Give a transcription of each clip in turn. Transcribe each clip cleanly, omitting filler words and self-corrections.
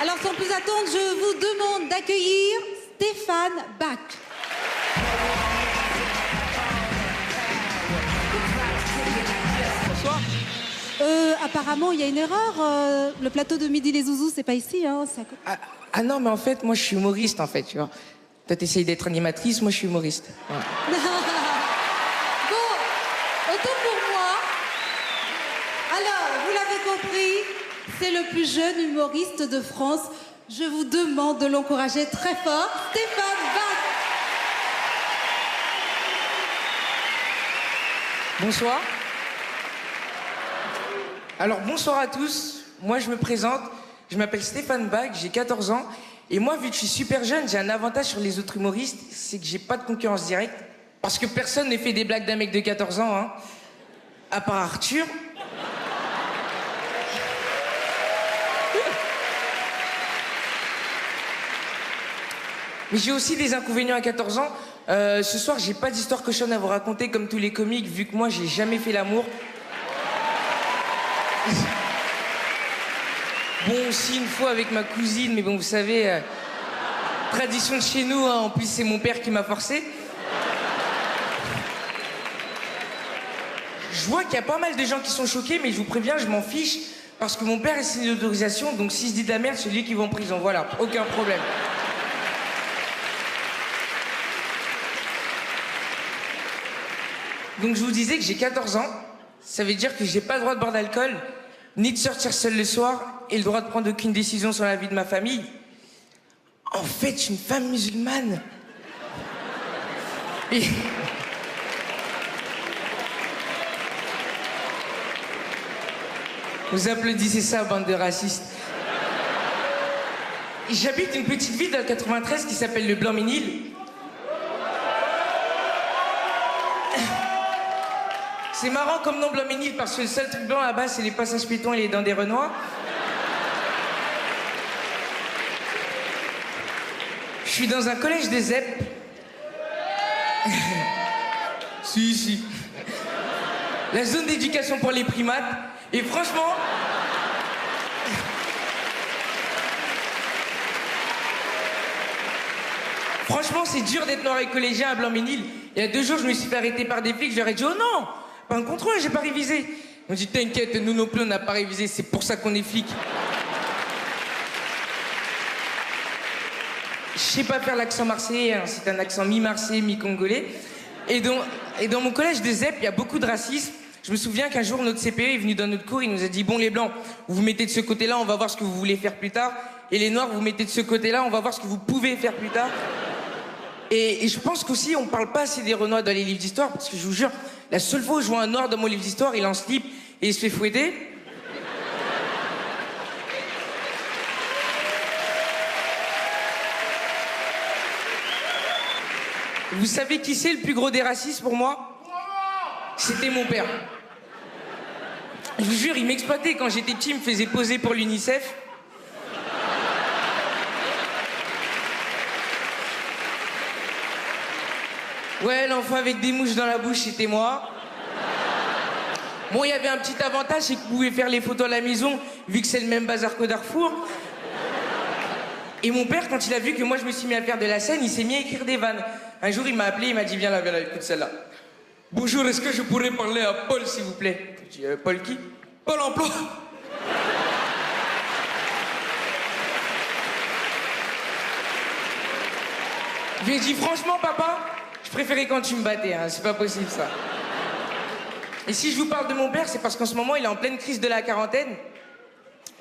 Alors sans plus attendre, je vous demande d'accueillir Stéphane Bach. Bonsoir. Apparemment, il y a une erreur. Le plateau de Midi les Zouzous, c'est pas ici, hein. Ah non, mais en fait, moi je suis humoriste en fait, tu vois. Toi t'essayes d'être animatrice, moi je suis humoriste. Ouais. Bon, autant pour moi. Alors, vous l'avez compris, c'est le plus jeune humoriste de France. Je vous demande de l'encourager très fort, Stéphane Bach. Bonsoir. Alors bonsoir à tous, moi je me présente, je m'appelle Stéphane Bach, j'ai 14 ans. Et moi, vu que je suis super jeune, j'ai un avantage sur les autres humoristes, c'est que j'ai pas de concurrence directe. Parce que personne ne fait des blagues d'un mec de 14 ans, hein. À part Arthur. Mais j'ai aussi des inconvénients à 14 ans. Ce soir, j'ai pas d'histoire cochonne à vous raconter comme tous les comiques, vu que moi, j'ai jamais fait l'amour. Bon, aussi une fois avec ma cousine, mais bon, vous savez, tradition de chez nous, hein, en plus c'est mon père qui m'a forcé. Je vois qu'il y a pas mal de gens qui sont choqués, mais je vous préviens, je m'en fiche, parce que mon père est signé d'autorisation, donc s'il se dit de la merde, c'est lui qui va en prison, voilà, aucun problème. Donc je vous disais que j'ai 14 ans, ça veut dire que j'ai pas le droit de boire d'alcool, ni de sortir seul le soir, et le droit de prendre aucune décision sur la vie de ma famille. En fait, je suis une femme musulmane. Et... Vous applaudissez ça, bande de racistes. J'habite une petite ville dans le 93 qui s'appelle le Blanc-Ménil. C'est marrant comme nom Blanc-Ménil parce que le seul truc blanc là-bas, c'est les passages piétons et les dents des Renois. Je suis dans un collège des ZEP. Si. La zone d'éducation pour les primates. Et franchement... Franchement, c'est dur d'être noir et collégien à Blanc-Ménil. Il y a 2 jours, je me suis fait arrêter par des flics. Je leur ai dit, oh non, pas un contrôle, j'ai pas révisé. Ils m'ont dit, t'inquiète, nous non plus, on n'a pas révisé. C'est pour ça qu'on est flics. Je sais pas faire l'accent marseillais, hein. C'est un accent mi-marseillais, mi-congolais. Et dans mon collège des ZEP, il y a beaucoup de racisme. Je me souviens qu'un jour, notre CPE est venu dans notre cours, il nous a dit, bon les blancs, vous vous mettez de ce côté-là, on va voir ce que vous voulez faire plus tard. Et les noirs, vous vous mettez de ce côté-là, on va voir ce que vous pouvez faire plus tard. Et je pense qu'aussi, on parle pas assez des Renois dans les livres d'histoire, parce que je vous jure, la seule fois où je vois un noir dans mon livre d'histoire, il est en slip et il se fait fouetter. Vous savez qui c'est le plus gros des racistes pour moi? C'était mon père. Je vous jure, il m'exploitait quand j'étais petit, il me faisait poser pour l'UNICEF. Ouais, l'enfant avec des mouches dans la bouche, c'était moi. Bon, il y avait un petit avantage, c'est que vous pouvez faire les photos à la maison, vu que c'est le même bazar qu'au Darfour. Et mon père, quand il a vu que moi je me suis mis à faire de la scène, il s'est mis à écrire des vannes. Un jour, il m'a appelé, il m'a dit, viens là, écoute celle-là. Bonjour, est-ce que je pourrais parler à Paul, s'il vous plaît? Je dis, Paul qui? Paul Emploi. Je lui ai dit, franchement, papa, je préférais quand tu me battais, hein, c'est pas possible ça. Et si je vous parle de mon père, c'est parce qu'en ce moment, il est en pleine crise de la quarantaine.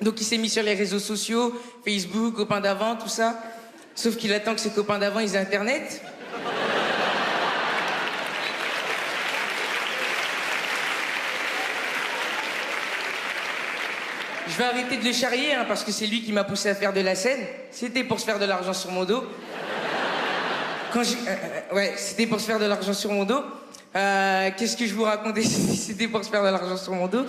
Donc il s'est mis sur les réseaux sociaux, Facebook, copains d'avant, tout ça. Sauf qu'il attend que ses copains d'avant, ils aient Internet. Je vais arrêter de le charrier, hein, parce que c'est lui qui m'a poussé à faire de la scène. C'était pour se faire de l'argent sur mon dos. Ouais, c'était pour se faire de l'argent sur mon dos. Qu'est-ce que je vous racontais? C'était pour se faire de l'argent sur mon dos.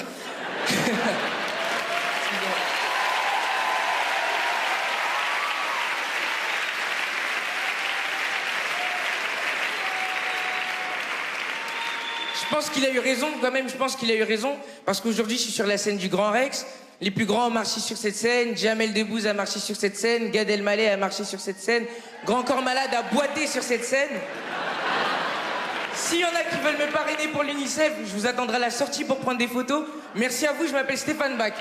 Je pense qu'il a eu raison, quand même, je pense qu'il a eu raison. Parce qu'aujourd'hui, je suis sur la scène du Grand Rex. Les plus grands ont marché sur cette scène. Jamel Debbouze a marché sur cette scène. Gad Elmaleh a marché sur cette scène. Grand Corps Malade a boité sur cette scène. S'il y en a qui veulent me parrainer pour l'UNICEF, je vous attendrai à la sortie pour prendre des photos. Merci à vous, je m'appelle Stéphane Bach.